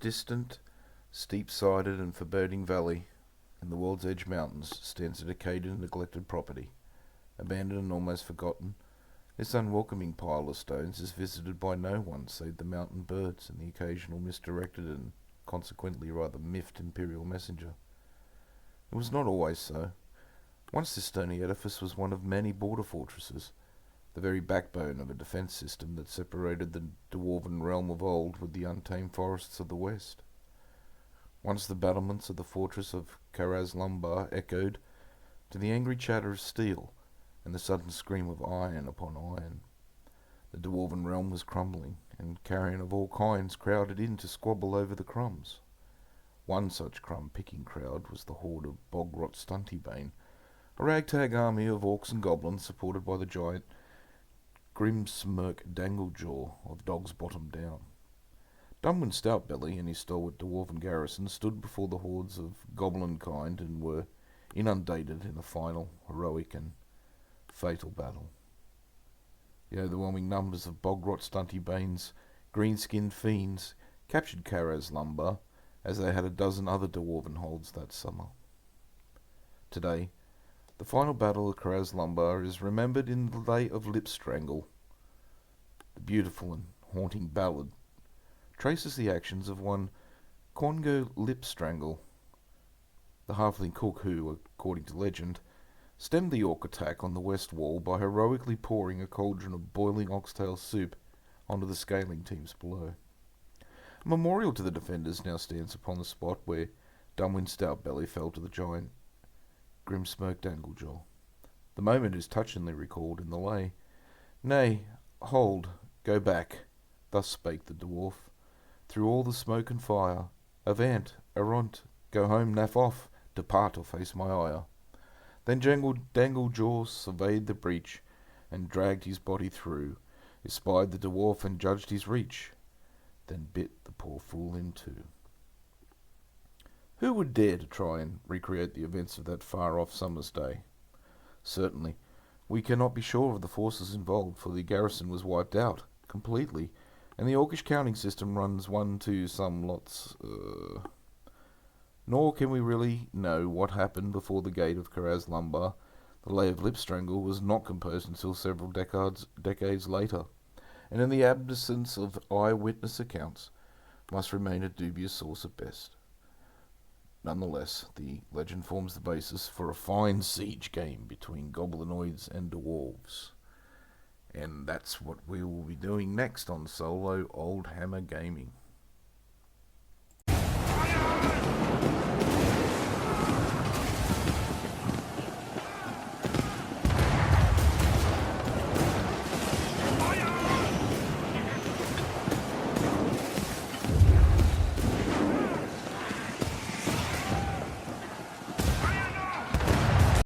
distant, steep-sided and foreboding valley in the World's Edge Mountains stands a decayed and neglected property. Abandoned and almost forgotten, this unwelcoming pile of stones is visited by no one save the mountain birds and the occasional misdirected and consequently rather miffed imperial messenger. It was not always so. Once this stony edifice was one of many border fortresses, the very backbone of a defence system that separated the dwarven realm of old with the untamed forests of the west. Once the battlements of the fortress of Caraz Lumbar echoed to the angry chatter of steel and the sudden scream of iron upon iron. The dwarven realm was crumbling, and carrion of all kinds crowded in to squabble over the crumbs. One such crumb-picking crowd was the horde of bog-rot Stuntybane, a ragtag army of orcs and goblins supported by the giant Grimsmirk Danglejaw of Dog's Bottom Down. Dunwin Stoutbelly and his stalwart dwarven garrison stood before the hordes of goblin kind and were inundated in a final, heroic and fatal battle. The overwhelming numbers of bog-rot Stuntybane's green-skinned fiends captured Caraz Lumbar as they had a dozen other dwarven holds that summer. Today, the final battle of Caraz Lumbar is remembered in the Lay of Lipstrangle. The beautiful and haunting ballad traces the actions of one Congo Lipstrangle, the halfling cook who, according to legend, stemmed the orc attack on the west wall by heroically pouring a cauldron of boiling oxtail soup onto the scaling teams below. A memorial to the defenders now stands upon the spot where Dunwin Stoutbelly fell to the giant Grimsmirk Danglejaw. The moment is touchingly recalled in the lay. "Nay, hold, go back," thus spake the dwarf, "through all the smoke and fire. Avant, arrant, go home, naff off, depart or face my ire." Then Danglejaw surveyed the breach, and dragged his body through, espied the dwarf and judged his reach, then bit the poor fool in two. Who would dare to try and recreate the events of that far-off summer's day? Certainly, we cannot be sure of the forces involved, for the garrison was wiped out completely, and the orcish counting system runs 1 to some lots. Nor can we really know what happened before the gate of Caraz Lumbar. The Lay of Lipstrangle was not composed until several decades later, and in the absence of eyewitness accounts, must remain a dubious source at best. Nonetheless, the legend forms the basis for a fine siege game between goblinoids and dwarves. And that's what we will be doing next on Solo Oldhammer Gaming.